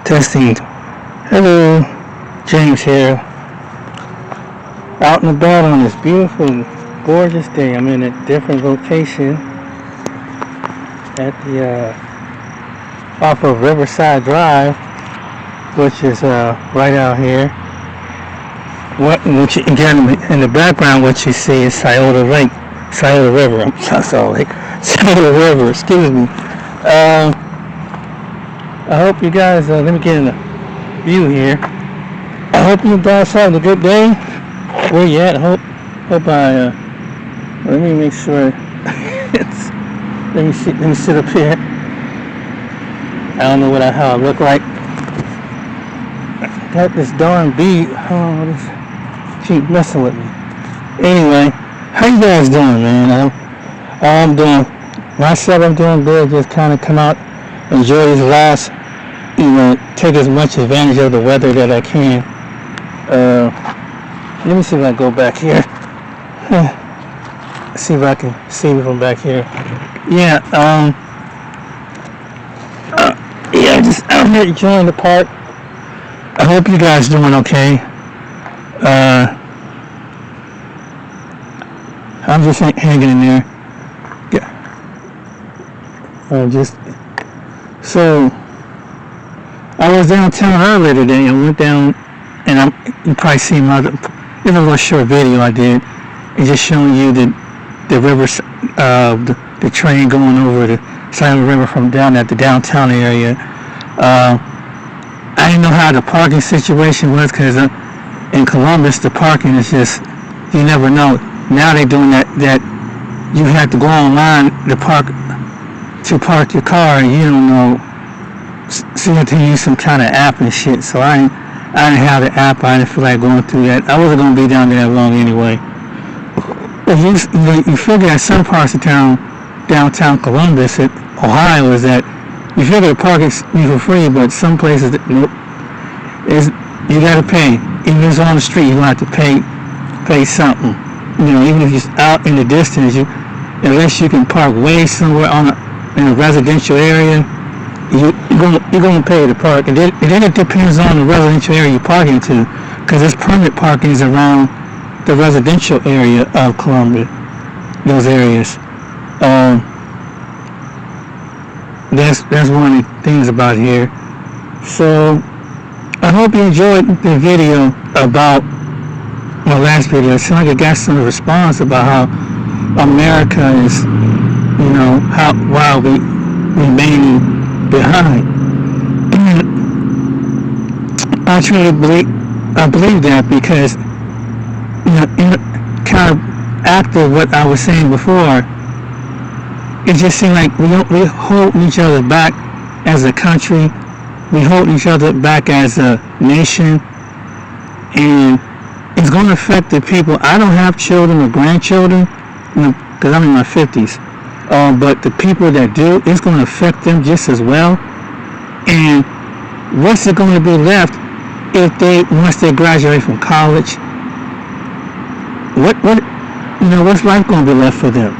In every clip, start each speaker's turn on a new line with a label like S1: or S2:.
S1: Testing. Hello, James here. Out and about on this beautiful, gorgeous day. I'm in a different location at the off of Riverside Drive, which is right out here. Which again in the background, what you see is Scioto Lake, Scioto River. I'm sorry, Lake, Scioto River. Excuse me. I hope you guys. Let me get in the view here. I hope you guys having a good day. Where you at? Hope I. Let me make sure. It's. Let me see. Let me sit up here. I don't know how I look like. Got this darn bee. Oh, this keep messing with me. Anyway, how you guys doing, man? I'm doing myself. I'm doing good. Just kind of come out, enjoy these last. Take as much advantage of the weather that I can. Let me see if I go back here. See if I can see me from back here. Yeah, just out here enjoying the park. I hope you guys doing okay. I'm just hanging in there. Yeah. So. I was downtown earlier today. I went down, and you probably see my other, a little short video I did. It's just showing you the river, the train going over the Scioto River from down at the downtown area. I didn't know how the parking situation was because in Columbus the parking is just, you never know. Now they're doing that you have to go online to park your car, and you don't know. So you have to use some kind of app and shit. So I didn't have the app. I didn't feel like going through that. I wasn't going to be down there that long anyway. But you figure at some parts of downtown Columbus, Ohio, is that you figure the parking is for free, but some places, nope, you got to pay. Even if it's on the street, you have to pay something. Even if you're out in the distance, unless you can park way somewhere in a residential area, you're going to pay to park, and then it depends on the residential area you're parking to, because there's permit parkings around the residential area of Columbia, those areas. That's one of the things about here. So I hope you enjoyed the video about my last video. It seemed like I got some response about how America is, while we remaining behind. I truly believe that because kind of after what I was saying before, it just seemed like we hold each other back as a country, we hold each other back as a nation, and it's going to affect the people. I don't have children or grandchildren because I'm in my 50s. But the people that do, it's going to affect them just as well. And what's it going to be left once they graduate from college? What's life going to be left for them?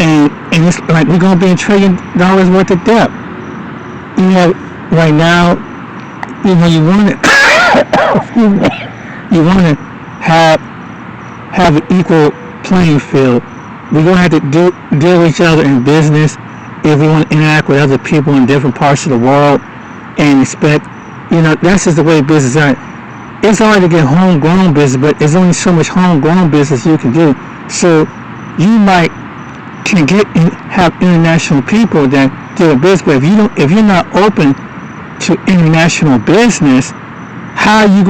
S1: And it's like we're going to be $1 trillion worth of debt. Right now, you want to, excuse me, you want to have an equal playing field. We're going to have to deal with each other in business if we want to interact with other people in different parts of the world and expect, that's just the way business is. It's hard to get homegrown business, but there's only so much homegrown business you can do. So you can have international people that do a business, but if you're not open to international business, how are you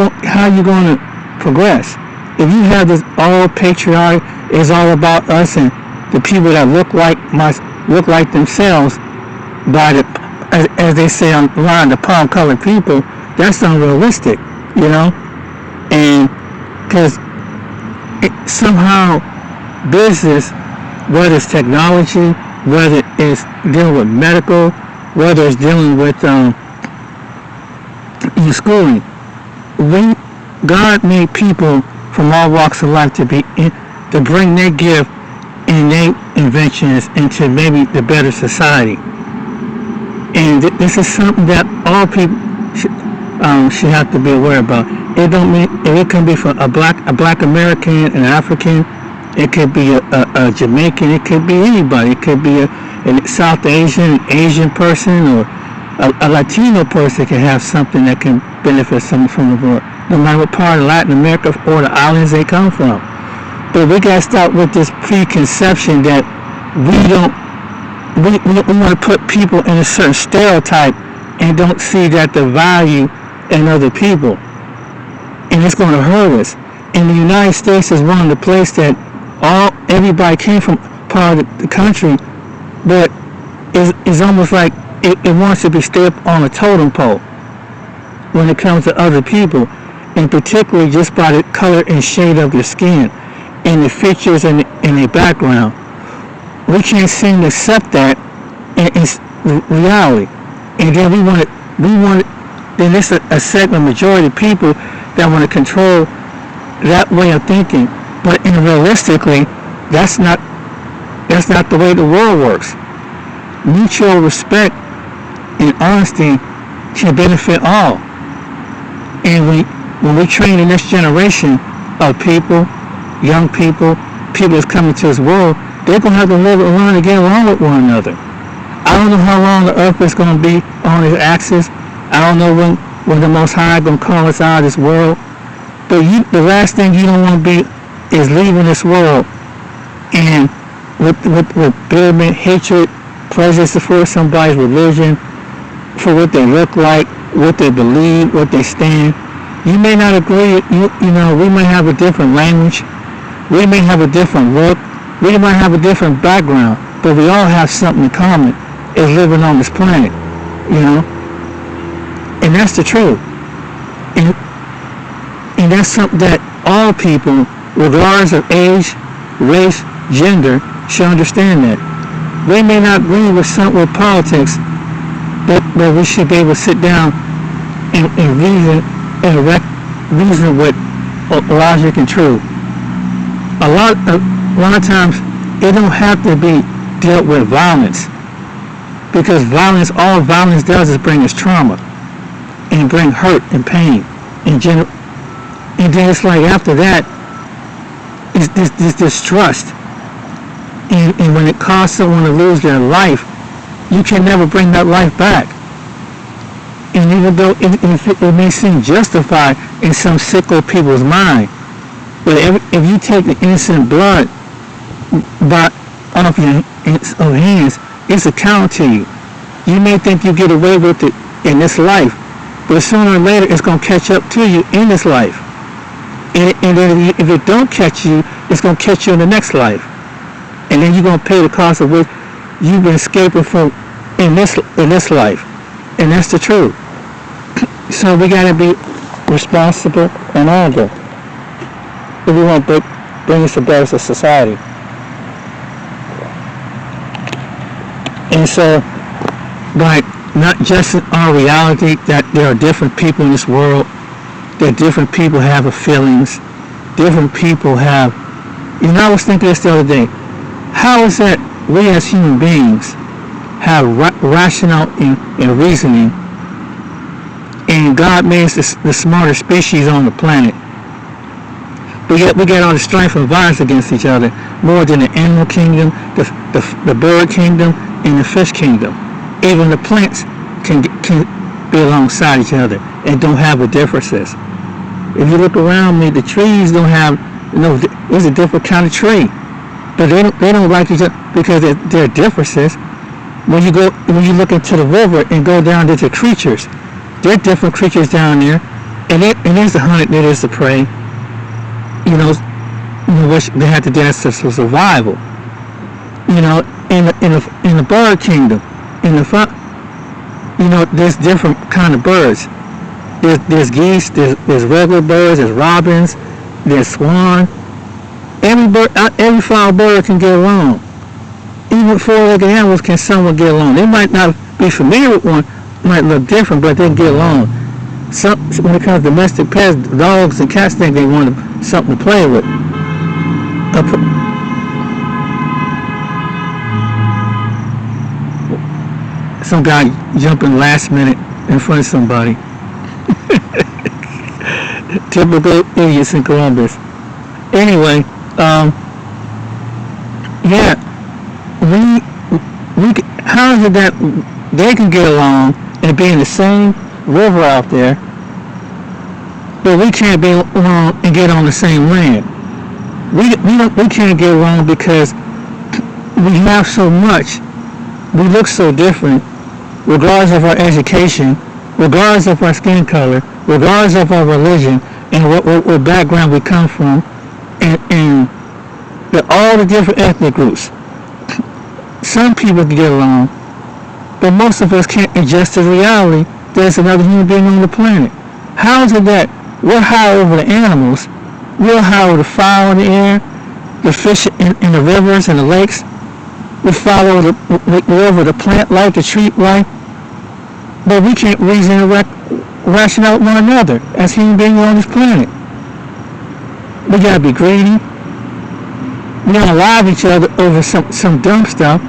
S1: going to progress? If you have this all patriotic, it's all about us and the people that look like themselves, as they say online, the palm-colored people, that's unrealistic, and because somehow business, whether it's technology, whether it's dealing with medical, whether it's dealing with schooling, God made people from all walks of life to bring their gift and their inventions into maybe the better society. And this is something that all people should have to be aware about. It don't mean it can be for a black American, an African, it could be a Jamaican, it could be anybody. It could be a South Asian person, or a Latino person can have something that can benefit someone from the world, no matter what part of Latin America or the islands they come from. But we gotta start with this preconception that we want to put people in a certain stereotype and don't see that the value in other people, and it's going to hurt us. And the United States is one of the places that everybody came from, part of the country, but it's almost like it wants to be stay up on a totem pole when it comes to other people, and particularly just by the color and shade of their skin and the features in their background. We can't seem to accept that in reality. And then then it's a segment, majority of people that want to control that way of thinking. But realistically, that's not the way the world works. Mutual respect and honesty can benefit all. And when we train the next generation of people, young people that's coming to this world, they're going to have to live and learn to get along with one another. I don't know how long the earth is going to be on its axis. I don't know when the Most High is going to call us out of this world. But the last thing you don't want to be is leaving this world and with bitterness, hatred, prejudice for somebody's religion, for what they look like, what they believe, what they stand. You may not agree. You know, we may have a different language. We may have a different look. We might have a different background, but we all have something in common, is living on this planet, you know? And that's the truth. And that's something that all people, regardless of age, race, gender, should understand that. We may not agree with politics, but we should be able to sit down and reason with logic and truth. A lot of times, it don't have to be dealt with violence, because all violence does is bring us trauma and bring hurt and pain and then it's like after that, it's this distrust, and when it causes someone to lose their life, you can never bring that life back. And even though it may seem justified in some sickle people's mind, but if you take the innocent blood off your hands, it's accountable to you. You may think you get away with it in this life, but sooner or later it's going to catch up to you in this life. And then if it don't catch you, it's going to catch you in the next life. And then you're going to pay the cost of what you've been escaping from in this life. And that's the truth. So we got to be responsible and honorable if we want to bring us a better society. And so, like, not just in our reality that there are different people in this world, that different people have feelings, different people have, I was thinking this the other day, how is that we as human beings have rationale and reasoning, and God made us the smartest species on the planet, but yet we get all the strife and violence against each other more than the animal kingdom, the bird kingdom, and the fish kingdom. Even the plants can be alongside each other and don't have the differences. If you look around me, the trees don't have, it's a different kind of tree, but they don't like each other because there are differences. When you look into the river and go down to the creatures, there are different creatures down there, and there's the hunted, there's the prey. Which they have to dance for survival. In the bird kingdom, there's different kind of birds. There's geese, there's regular birds, there's robins, there's swan. Every fowl bird can get along. Even four-legged animals can somewhat get along. They might not be familiar with one, might look different, but they can get along. When it comes to domestic pets, dogs and cats think they want something to play with. some guy jumping last minute in front of somebody. Typical idiots in Columbus. Anyway, yeah, how is it that they can get along and be in the same river out there, but we can't be along and get on the same land? We can't get along because we have so much. We look so different, regardless of our education, regardless of our skin color, regardless of our religion, and what background we come from, and all the different ethnic groups. Some people can get along, but most of us can't adjust to reality that there's another human being on the planet. How is it that we're high over the animals, we're high over the fowl in the air, the fish in the rivers and the lakes, we're over the plant life, the tree life, but we can't reason and ration out one another as human beings on this planet? We gotta be greedy. We don't lie to each other over some dumb stuff,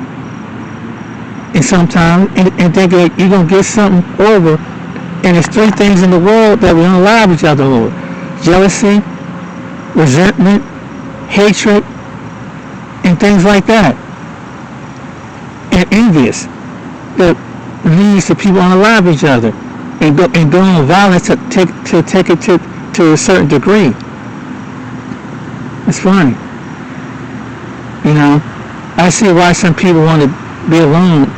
S1: and sometimes and think that you're gonna get something over. And there's three things in the world that we don't lie to each other over: jealousy, resentment, hatred, and things like that. And envious that leads to people on lie to each other and doing violence to take it to a certain degree. It's funny. You know, I see why some people want to be alone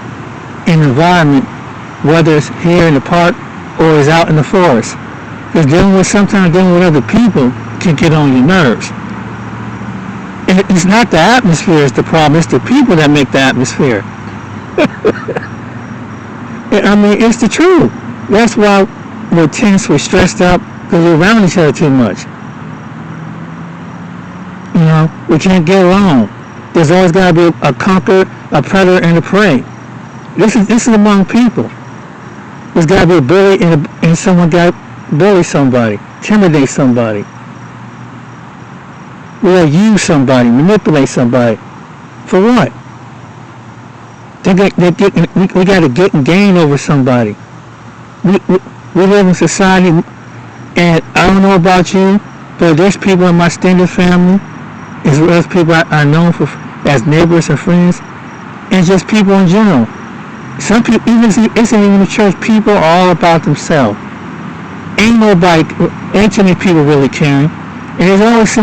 S1: in an environment, whether it's here in the park or it's out in the forest. Because sometimes dealing with other people can get on your nerves. And it's not the atmosphere that's the problem, it's the people that make the atmosphere. I mean, it's the truth. That's why we're tense, we're stressed out, because we're around each other too much. You know, we can't get along. There's always got to be a conqueror, a predator, and a prey. This is among people. There's got to be a bully and someone got to bully somebody, intimidate somebody. We got to use somebody, manipulate somebody. For what? We got to get and gain over somebody. We live in society, and I don't know about you, but there's people in my extended family, as well as people I know as neighbors and friends, and just people in general. Some people, isn't even the church, people are all about themselves. Ain't too many people really caring, and there's always somebody